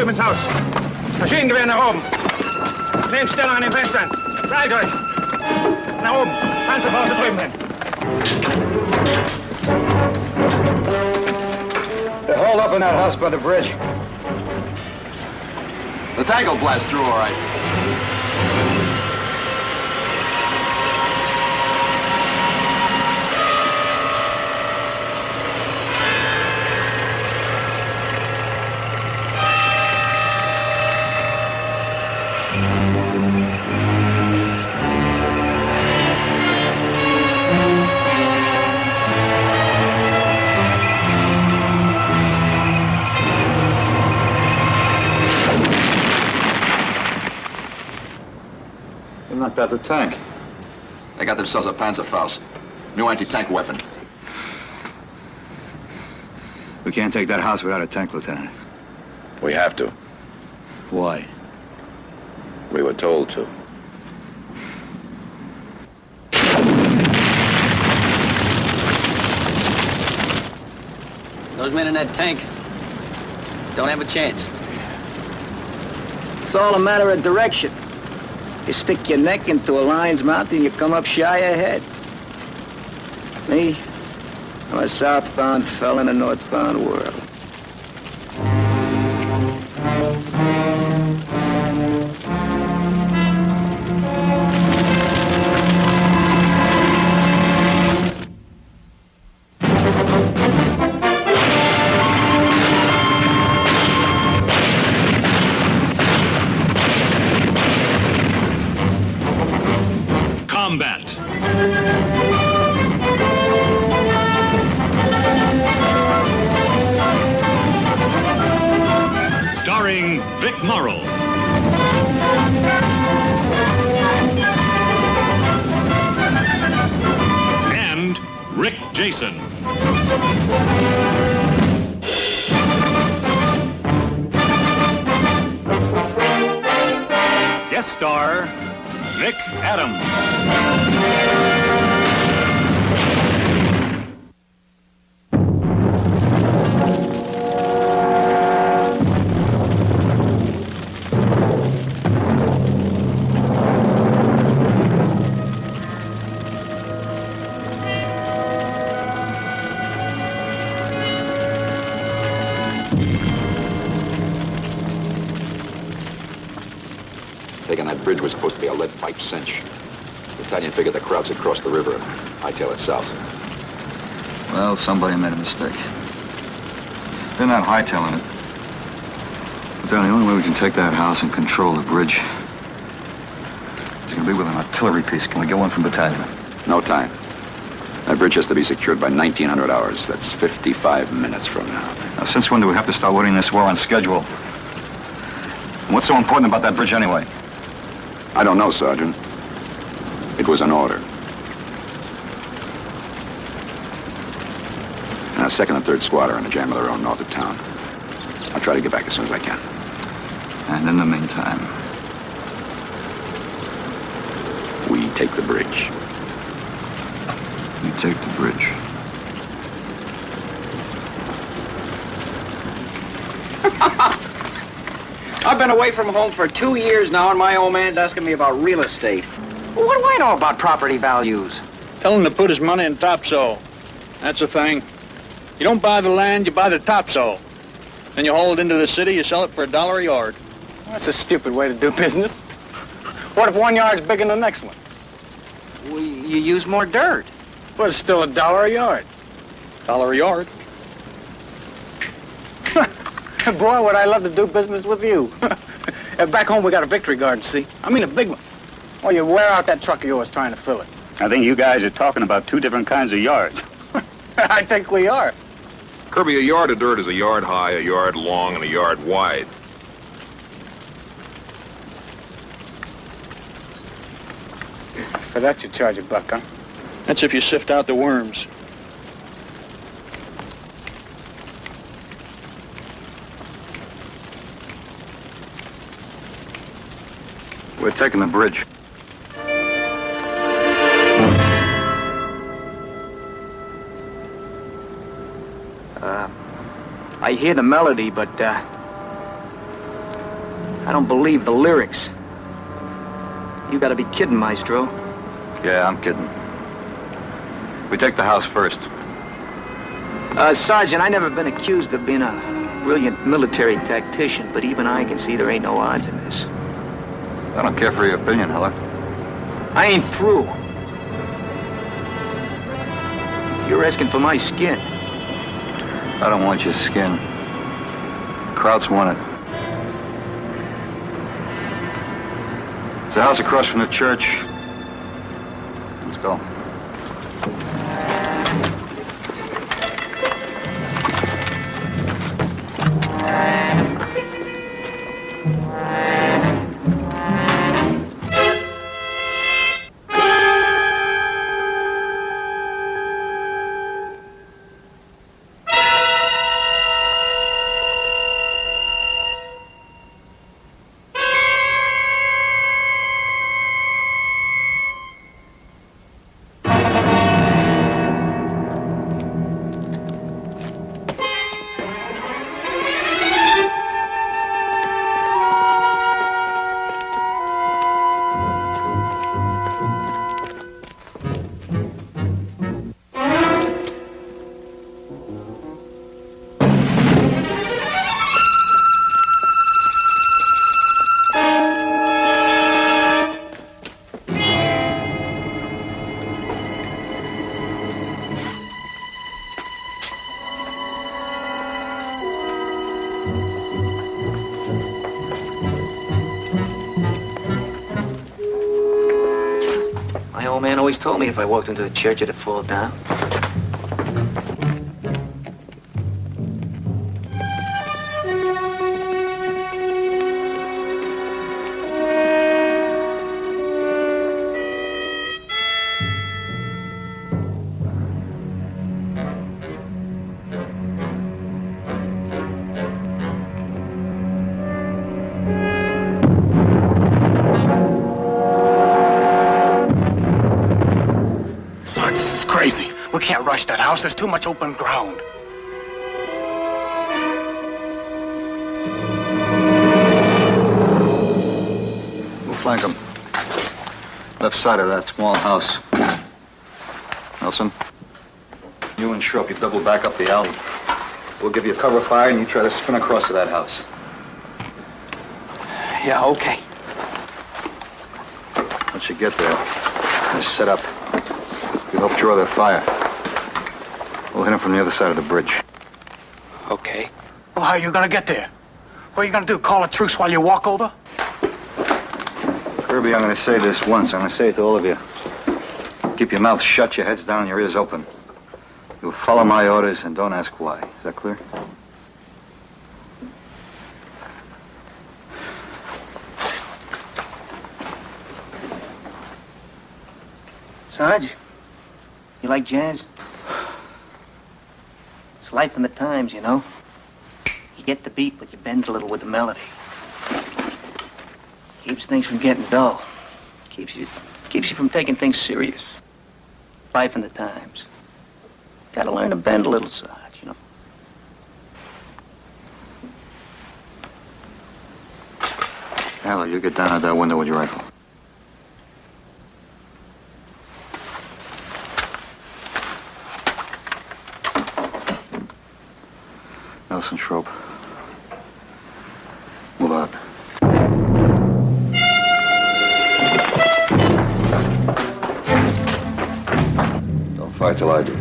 drüben ins Haus. Maschinengewehr nach oben. Nehmt Stellung an den Fenstern. Breit euch. Nach oben. Panzerfaust drüben hin. They're hauled up in that house by the bridge. The tank will blast through all right. Knocked out the tank. They got themselves a Panzerfaust. New anti-tank weapon. We can't take that house without a tank, Lieutenant. We have to. Why? We were told to. Those men in that tank don't have a chance. It's all a matter of direction. You stick your neck into a lion's mouth and you come up shy ahead. Me, I'm a southbound fella in a northbound world. Combat. Starring Vic Morrow. And Rick Jason. Guest star, Nick Adams. Taking that bridge was supposed to be a lead pipe cinch. The battalion figured the crowds had crossed the river and hightail it south. Well, somebody made a mistake. They're not hightailing it. But the only way we can take that house and control the bridge is going to be with an artillery piece. Can we get one from battalion? No time. That bridge has to be secured by 1900 hours. That's 55 minutes from now. Now, since when do we have to start winning this war on schedule? And what's so important about that bridge anyway? I don't know, Sergeant. It was an order. Now, 2nd and 3rd Squad are in a jam of their own north of town. I'll try to get back as soon as I can. And in the meantime, we take the bridge. you take the bridge. I've been away from home for 2 years now, and my old man's asking me about real estate. Well, what do I know about property values? Tell him to put his money in topsoil. That's the thing. You don't buy the land, you buy the topsoil. Then you haul it into the city, you sell it for $1 a yard. That's a stupid way to do business. What if one yard's bigger than the next one? Well, you use more dirt. But it's still $1 a yard. $1 a yard. Boy, would I love to do business with you. Back home, we got a victory garden, see? I mean, a big one. Well, you wear out that truck of yours trying to fill it. I think you guys are talking about two different kinds of yards. I think we are. Kirby, a yard of dirt is a yard high, a yard long, and a yard wide. For that, you charge a buck, huh? That's if you sift out the worms. We're taking the bridge. I hear the melody, but I don't believe the lyrics. You gotta be kidding, Maestro. Yeah, I'm kidding. We take the house first. Sergeant, I never been accused of being a brilliant military tactician, but even I can see there ain't no odds in this. I don't care for your opinion, Heller. I ain't through. You're asking for my skin. I don't want your skin. Krauts want it. There's a house across from the church. Let's go. My old man always told me if I walked into the church, it'd fall down. This is crazy. We can't rush that house. There's too much open ground. We'll flank them. Left side of that small house. Nelson, you and Schrupp, you double back up the alley. We'll give you cover fire and you try to spin across to that house. Yeah, okay. Once you get there, just set up. You help draw their fire. We'll hit them from the other side of the bridge. Okay. Well, how are you gonna get there? What are you gonna do, call a truce while you walk over? Kirby, I'm gonna say this once. I'm gonna say it to all of you. Keep your mouth shut, your heads down, and your ears open. You'll follow my orders and don't ask why. Is that clear? Sarge, you like jazz? It's life in the times, you know. You get the beat, but you bend a little with the melody. Keeps things from getting dull. Keeps you from taking things serious. Life in the times. Gotta learn to bend a little, Sarge, you know. Haller, you get down at that window with your rifle. Nelson, Schroep. Move out. Don't fight till I do.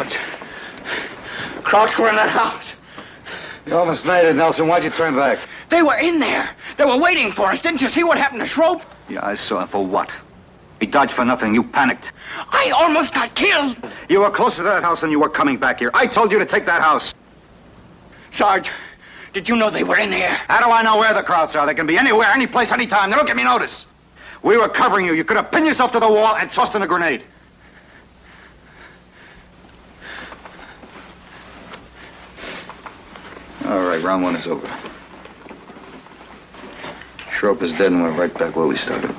Krauts. Krauts were in that house. You almost made it, Nelson. Why'd you turn back? They were in there. They were waiting for us. Didn't you see what happened to Schroep? Yeah, I saw him. For what? He dodged for nothing. You panicked. I almost got killed. You were closer to that house than you were coming back here. I told you to take that house. Sarge, did you know they were in there? How do I know where the Krauts are? They can be anywhere, any place, anytime. They don't give me notice. We were covering you. You could have pinned yourself to the wall and tossed in a grenade. All right, round one is over. Schroep is dead and we're right back where we started.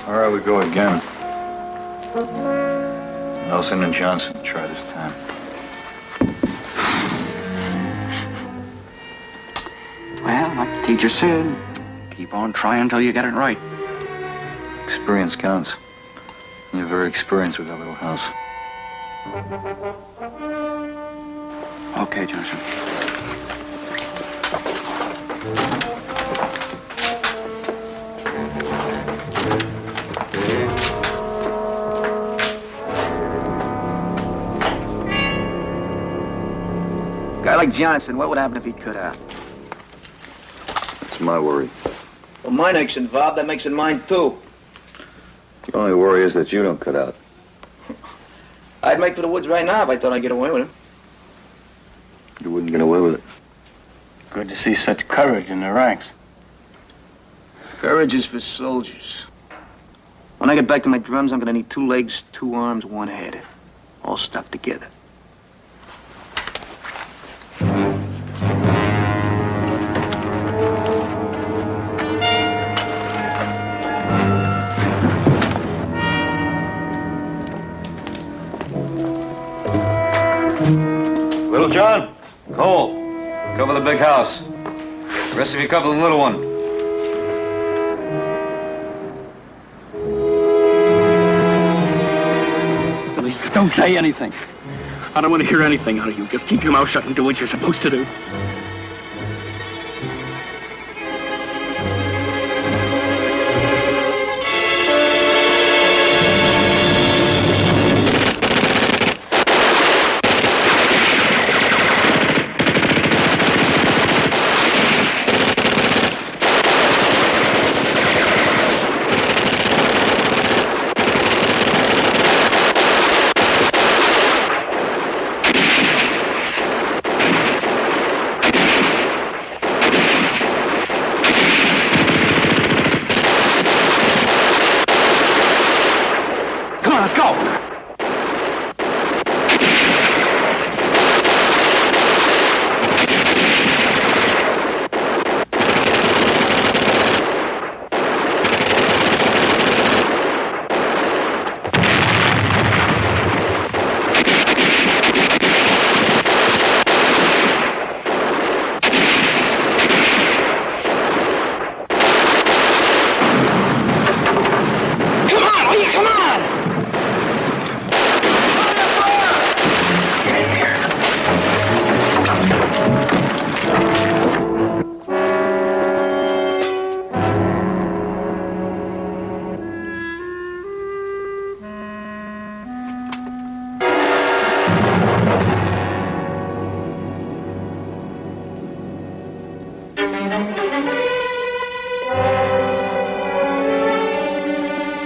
All right, we go again. Nelson and Johnson, try this time. Well, like the teacher said, keep on trying until you get it right. Experience counts. You're very experienced with that little house. Okay, Johnson. A guy like Johnson, what would happen if he cut out? That's my worry. Well, my neck's involved. That makes it mine, too. The only worry is that you don't cut out. I'd make for the woods right now if I thought I'd get away with it. You wouldn't get away with it. Good to see such courage in the ranks. Courage is for soldiers. When I get back to my drums, I'm gonna need 2 legs, 2 arms, 1 head. All stuck together. Little John, Cole, cover the big house. The rest of you cover the little one. Billy, don't say anything. I don't want to hear anything out of you. Just keep your mouth shut and do what you're supposed to do.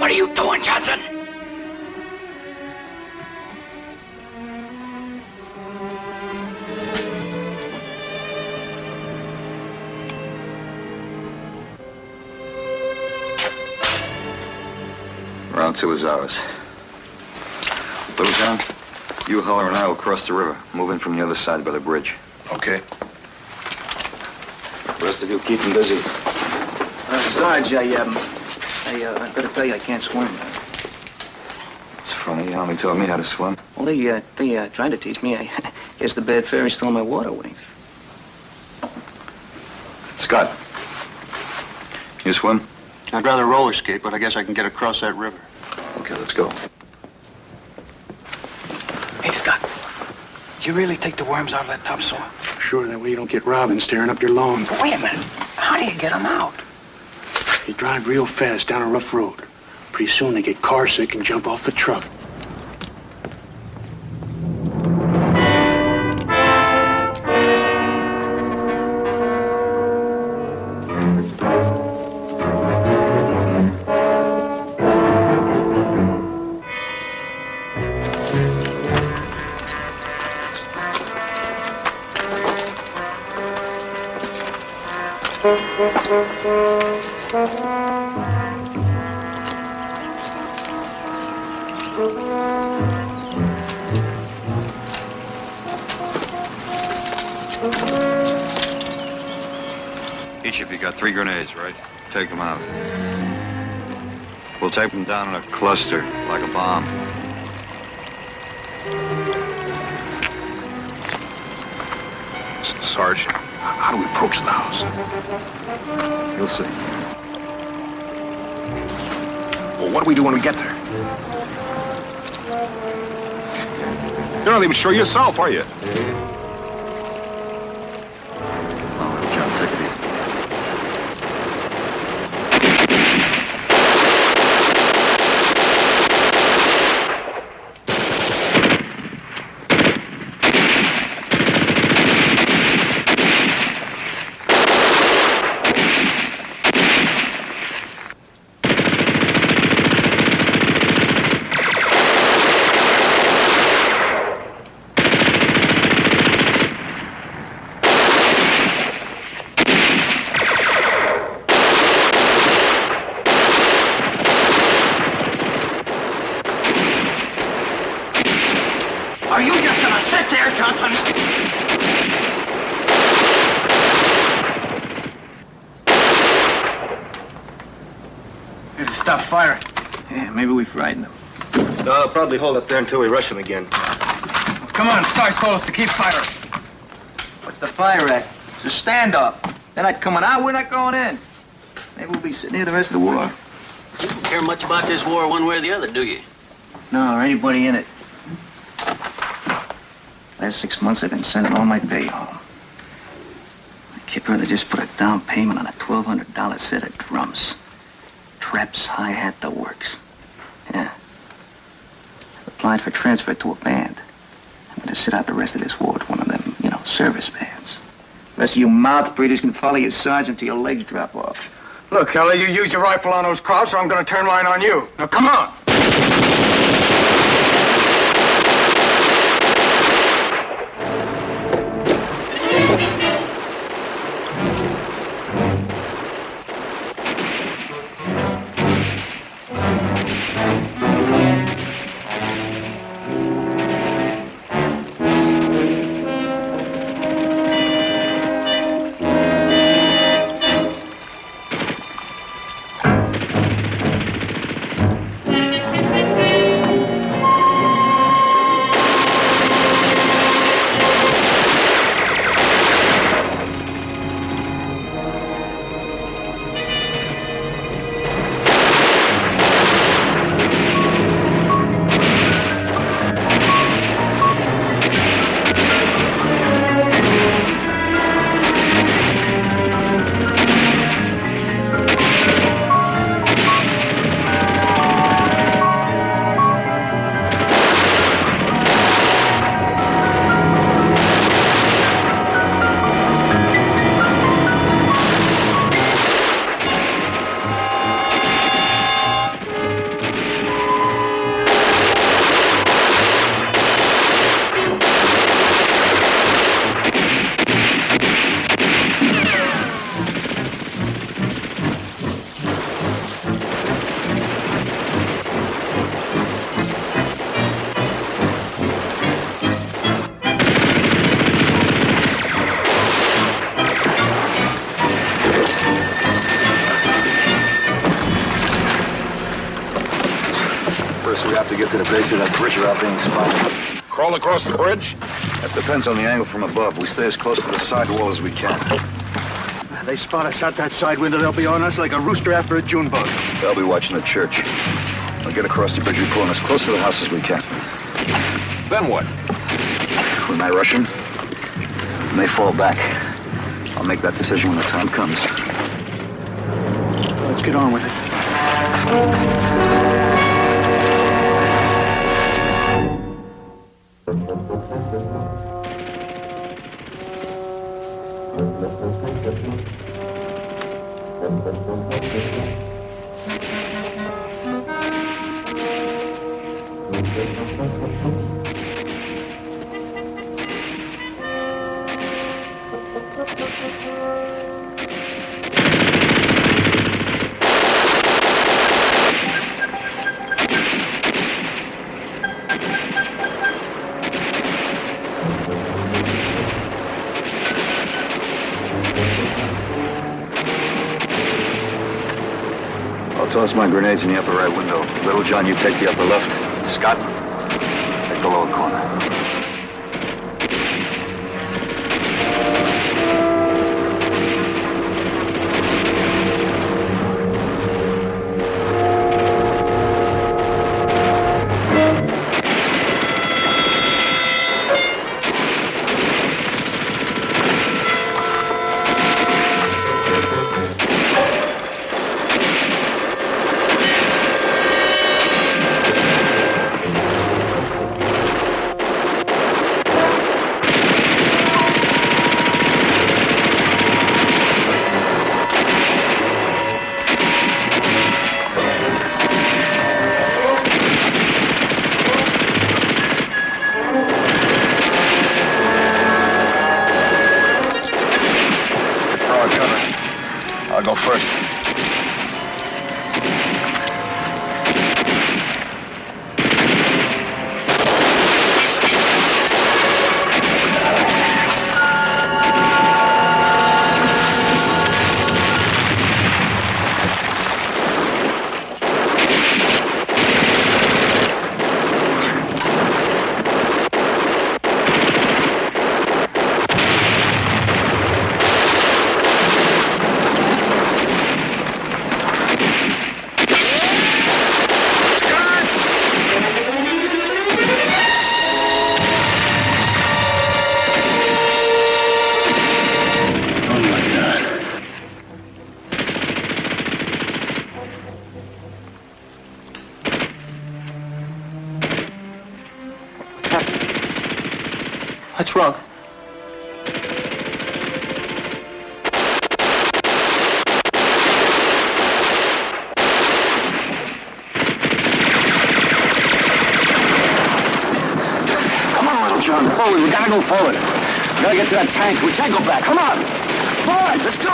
What are you doing, Johnson? Round 2 is ours. Little John, you, Holler, and I will cross the river. Move in from the other side by the bridge. Okay. The rest of you keep them busy. Sarge, I gotta tell you, I can't swim. It's funny, you only taught me how to swim. Well, they tried to teach me. I guess the bad fairy stole my water wings. Scott, can you swim? I'd rather roller skate, but I guess I can get across that river. Okay, let's go. Hey, Scott. Did you really take the worms out of that topsoil? Sure, that way you don't get robins tearing up your lawn. Wait a minute. How do you get them out? They drive real fast down a rough road. Pretty soon they get car sick and jump off the truck. Each of you got 3 grenades, right? Take them out. We'll take them down in a cluster, like a bomb. Sarge, how do we approach the house? You'll see. Well, what do we do when we get there? You're not even sure yourself, are you? All right, John, take it easy. Are you just gonna sit there, Johnson? Maybe stop firing. Yeah, maybe we frightened them. No, I'll probably hold up there until we rush them again. Come on, Sarge told us to keep firing. What's the fire at? It's a standoff. They're not coming out, we're not going in. Maybe we'll be sitting here the rest of the war. You don't care much about this war one way or the other, do you? No, or anybody in it. Last 6 months, I've been sending all my pay home. My kid brother just put a down payment on a $1,200 set of drums. Traps, hi-hat, the works. Yeah. I've applied for transfer to a band. I'm gonna sit out the rest of this war with one of them, service bands. The rest of you mouth breathers can follow your sergeant till your legs drop off. Look, Kelly, you use your rifle on those crowds, or I'm gonna turn mine on you. Now, come on! have to get to the base of that bridge without being spotted. Crawl across the bridge? That depends on the angle from above. We stay as close to the side wall as we can. They spot us out that side window, they'll be on us like a rooster after a June bug. They'll be watching the church. We'll get across the bridge and pull as close to the house as we can. Then what? We may rush them. We may fall back. I'll make that decision when the time comes. Let's get on with it. I'll toss my grenades in the upper right window. Little John, you take the upper left. Scott, take the lower corner. I'll go first. What's wrong? Come on, little John, forward. We gotta go forward. We gotta get to that tank. We can't go back. Come on. Forward, let's go.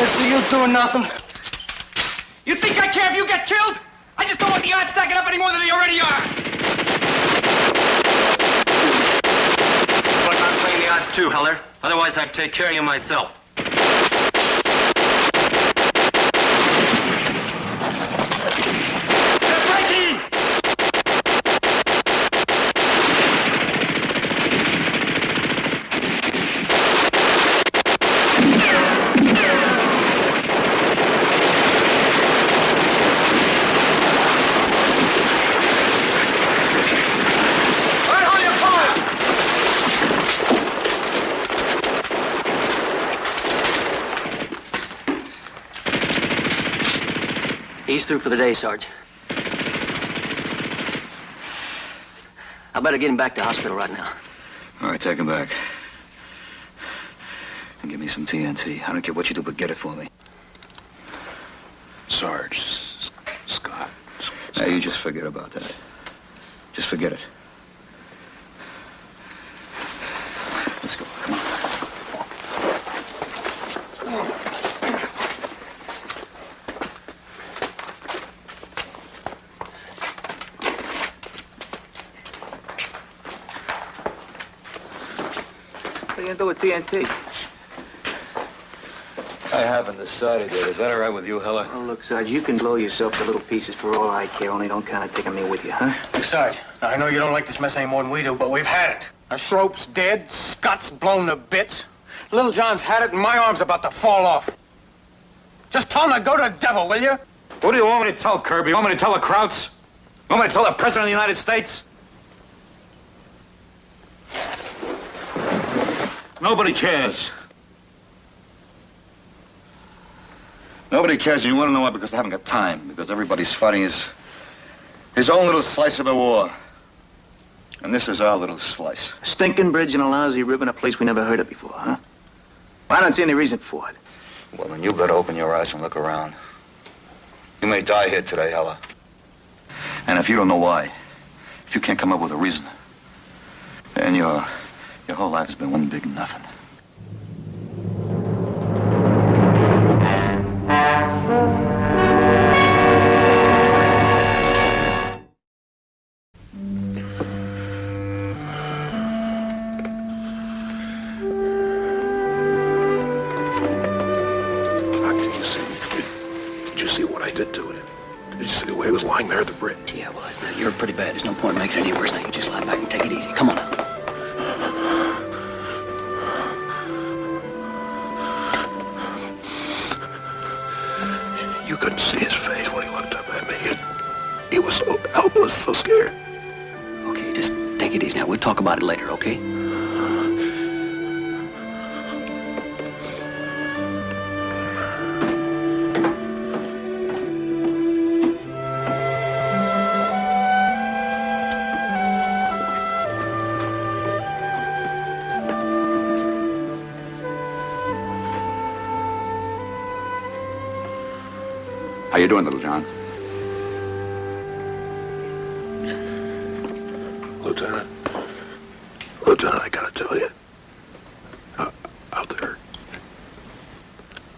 See you doing nothing. You think I care if you get killed? I just don't want the odds stacking up any more than they already are. Look, I'm playing the odds too, Heller. Otherwise, I'd take care of you myself. He's through for the day, Sarge. I better get him back to the hospital right now. All right, take him back. And give me some TNT. I don't care what you do, but get it for me. Sarge, Scott. Now, you just forget about that. Just forget it. Let's go. Come on. What are you gonna do with TNT? I haven't decided yet. Is that all right with you, Heller? Oh, look, Sarge, you can blow yourself to little pieces for all I care, only don't kind of take me with you, huh? Besides, now, I know you don't like this mess any more than we do, but we've had it. Now, Schroep's dead, Scott's blown to bits. Little John's had it, and my arm's about to fall off. Just tell him to go to the devil, will you? What do you want me to tell Kirby? You want me to tell the Krauts? You want me to tell the President of the United States? Nobody cares. Nobody cares, and you want to know why? Because they haven't got time. Because everybody's fighting his own little slice of the war. And this is our little slice. A stinking bridge and a lousy river in a place we never heard of before, huh? Well, I don't see any reason for it. Well, then you better open your eyes and look around. You may die here today, Heller. And if you don't know why, if you can't come up with a reason, then your whole life has been one big nothing. Did you see what I did to him? Did you see the way he was lying there at the bridge? Yeah, well, you're pretty bad. There's no point in making it any worse. Now, you just lie back and take it easy. Come on now. You couldn't see his face when he looked up at me. He was so helpless, so scared. Okay, just take it easy now. We'll talk about it later, okay? How you doing, little John? Lieutenant, I gotta tell you. Out there,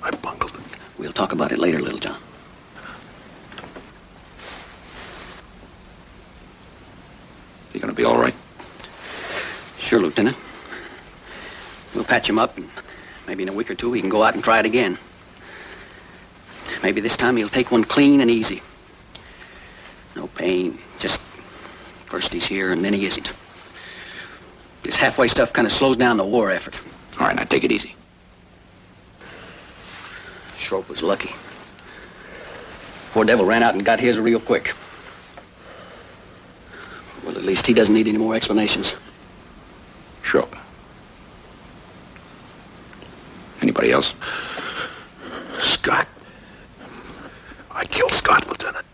I bungled it. We'll talk about it later, little John. You gonna be all right? Sure, Lieutenant. We'll patch him up, and maybe in a week or two he can go out and try it again. Maybe this time he'll take one clean and easy. No pain, just first he's here and then he isn't. This halfway stuff kind of slows down the war effort. All right, now take it easy. Schroep was lucky. Poor devil ran out and got his real quick. Well, at least he doesn't need any more explanations. Sure. Anybody else? Scott. I killed Scott, Lieutenant.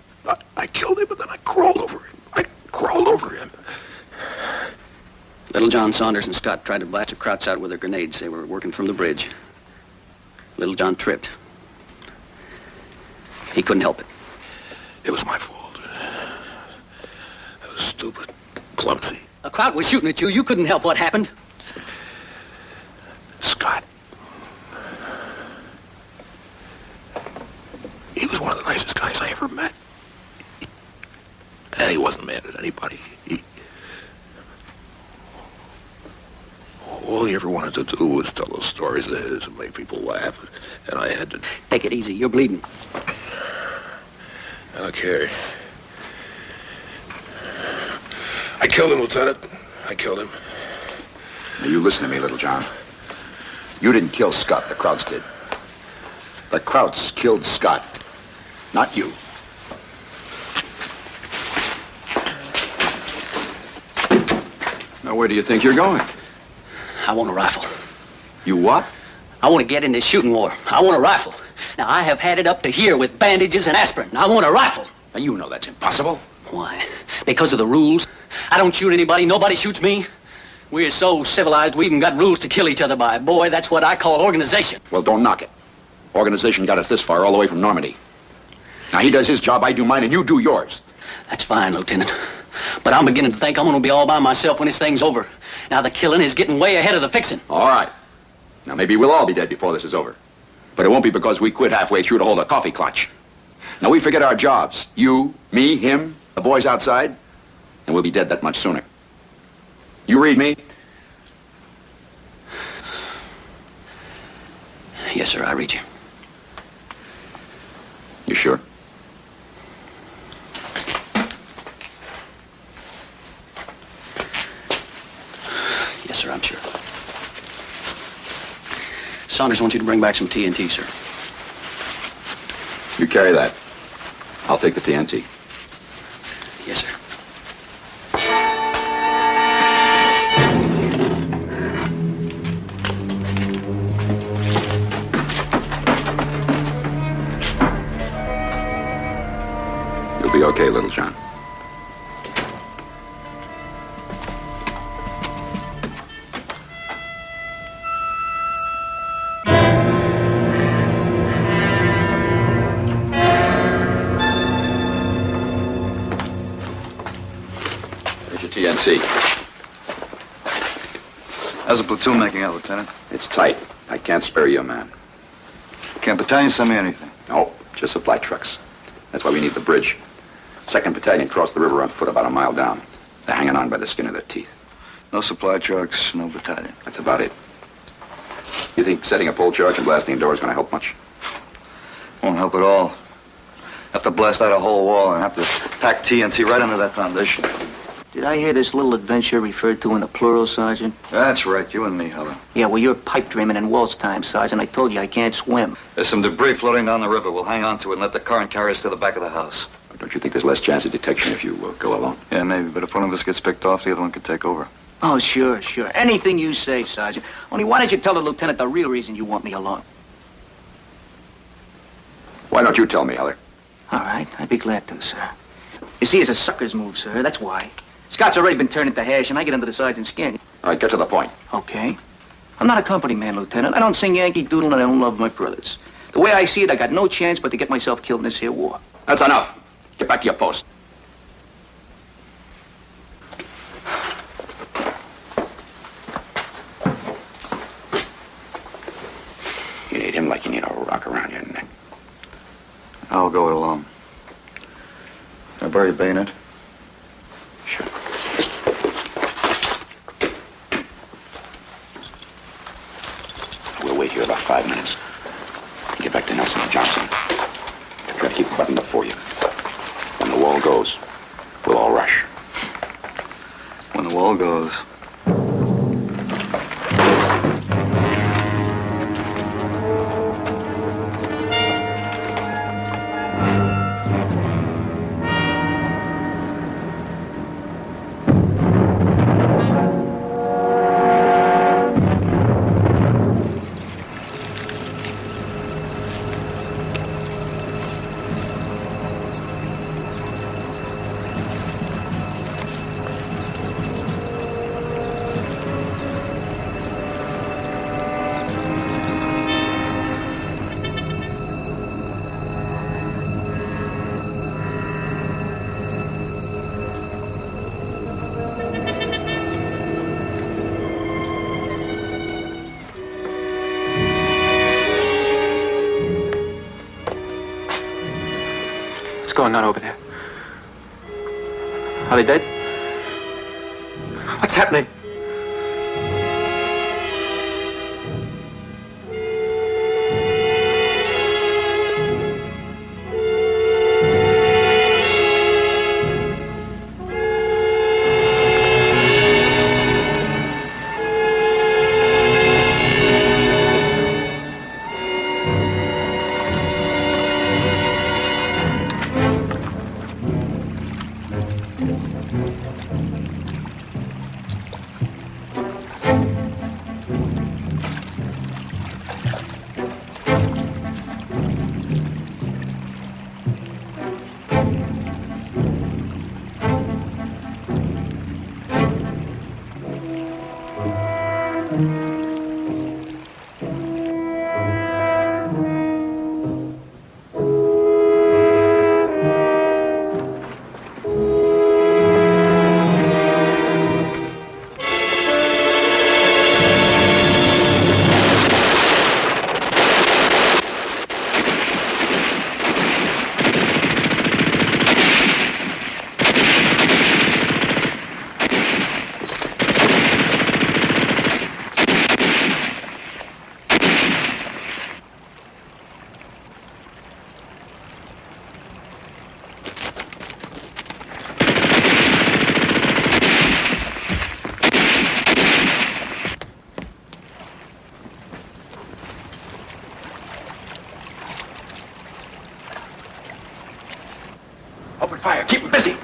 I killed him, and then I crawled over him. Little John Saunders and Scott tried to blast the Krauts out with their grenades. They were working from the bridge. Little John tripped. He couldn't help it. It was my fault. I was stupid, clumsy. A Kraut was shooting at you. You couldn't help what happened. Scott. He was one of the nicest guys I ever met. And he wasn't mad at anybody. All he ever wanted to do was tell those stories of his and make people laugh. And I had to... Take it easy. You're bleeding. I don't care. I killed him, Lieutenant. I killed him. Now, you listen to me, little John. You didn't kill Scott. The Krauts did. The Krauts killed Scott, not you. Now, where do you think you're going? I want a rifle. You what? I want to get in this shooting war. I want a rifle. Now, I have had it up to here with bandages and aspirin. I want a rifle. Now, you know that's impossible. Why? Because of the rules? I don't shoot anybody. Nobody shoots me. We're so civilized, we even got rules to kill each other by. Boy, that's what I call organization. Well, don't knock it. Organization got us this far, all the way from Normandy. Now, he does his job, I do mine, and you do yours. That's fine, Lieutenant. But I'm beginning to think I'm going to be all by myself when this thing's over. Now, the killing is getting way ahead of the fixing. All right. Now, maybe we'll all be dead before this is over. But it won't be because we quit halfway through to hold a coffee clutch. Now, we forget our jobs. You, me, him, the boys outside, and we'll be dead that much sooner. You read me? Yes, sir, I read you. You sure? Yes, sir, I'm sure. Saunders wants you to bring back some TNT, sir. You carry that. I'll take the TNT. Yes, sir. You'll be okay, Little John. TNC. How's the platoon making out, Lieutenant? It's tight. I can't spare you a man. Can't battalion send me anything? No, just supply trucks. That's why we need the bridge. 2nd Battalion crossed the river on foot about a mile down. They're hanging on by the skin of their teeth. No supply trucks, no battalion. That's about it. You think setting a pole charge and blasting a door is going to help much? Won't help at all. Have to blast out a whole wall and have to pack TNT right under that foundation. Did I hear this little adventure referred to in the plural, Sergeant? That's right, you and me, Heller. Yeah, well, you're pipe dreaming in waltz time, Sergeant. I told you I can't swim. There's some debris floating down the river. We'll hang on to it and let the current carry us to the back of the house. Don't you think there's less chance of detection if you go alone? Yeah, maybe, but if one of us gets picked off, the other one could take over. Oh, sure. Anything you say, Sergeant. Only why don't you tell the lieutenant the real reason you want me along? Why don't you tell me, Heller? All right, I'd be glad to, sir. You see, it's a sucker's move, sir. That's why. Scott's already been turned into hash, and I get under the sergeant's skin. All right, get to the point. Okay. I'm not a company man, Lieutenant. I don't sing Yankee Doodle, and I don't love my brothers. The way I see it, I got no chance but to get myself killed in this here war. That's enough. Get back to your post. You need him like you need a rock around your neck. I'll go it alone. Can I borrow your bayonet? Sure. We'll wait here about 5 minutes. Get back to Nelson and Johnson. Try to keep it buttoned up for you. When the wall goes, we'll all rush. When the wall goes. What's going on over there? Are they dead? What's happening? Fire. Keep 'em busy.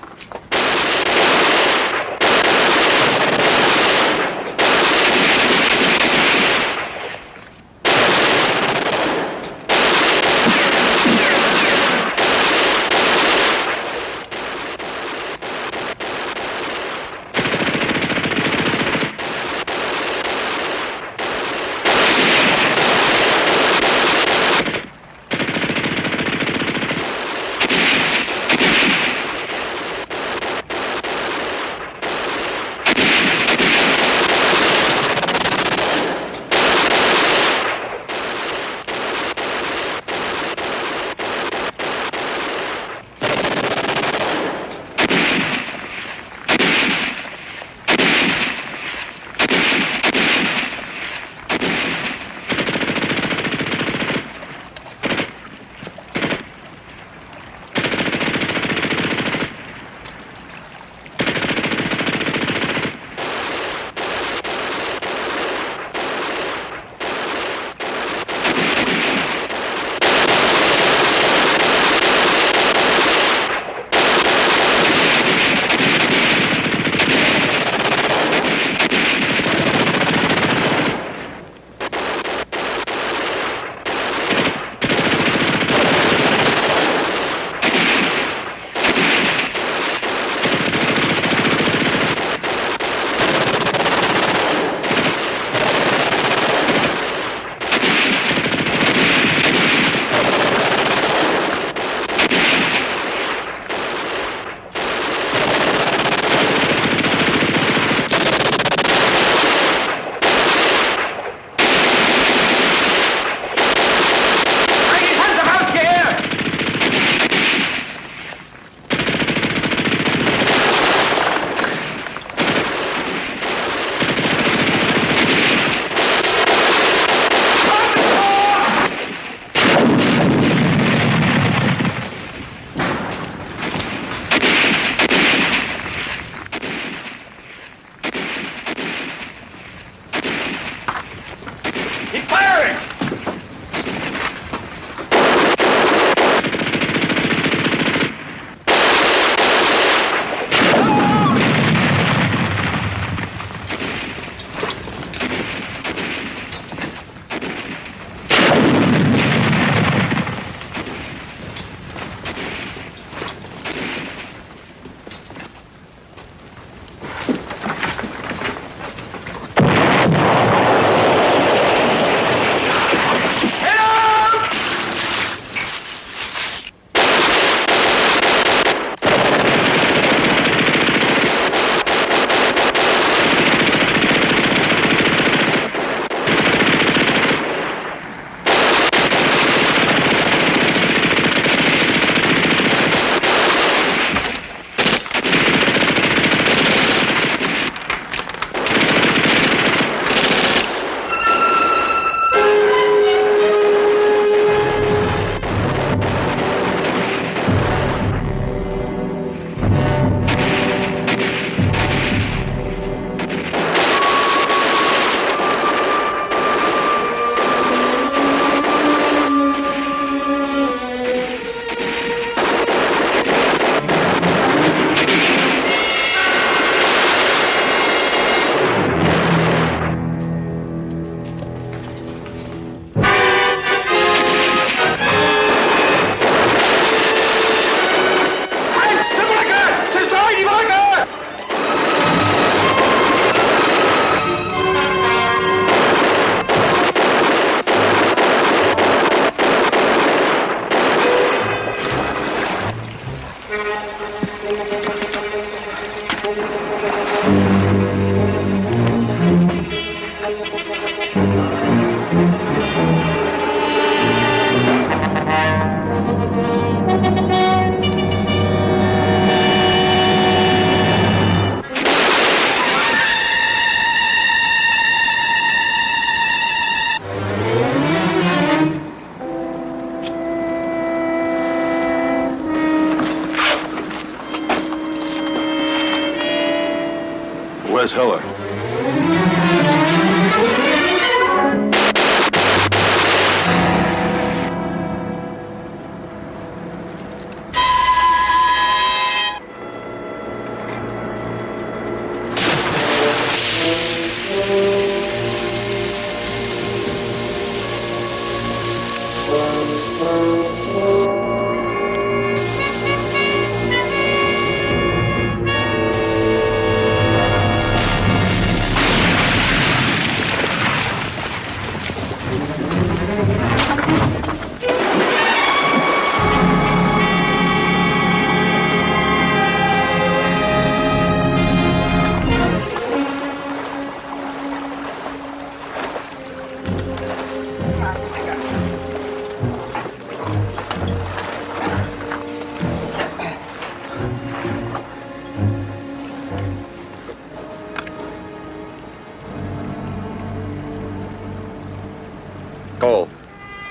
Where's Heller?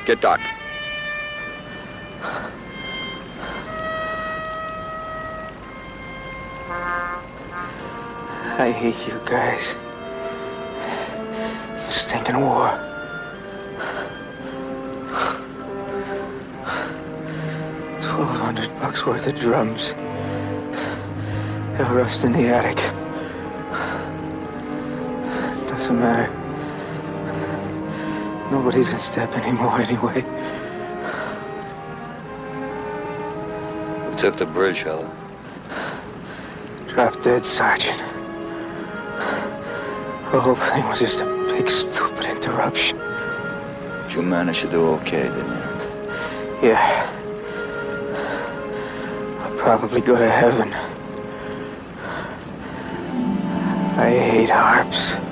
Get Doc. I hate you guys. Stinking war. $1,200 worth of drums. They'll rust in the attic. It doesn't matter. Nobody's in step anymore anyway. We took the bridge, Heller. Drop dead, Sergeant. The whole thing was just a big, stupid interruption. But you managed to do okay, didn't you? Yeah. I'll probably go to heaven. I hate harps.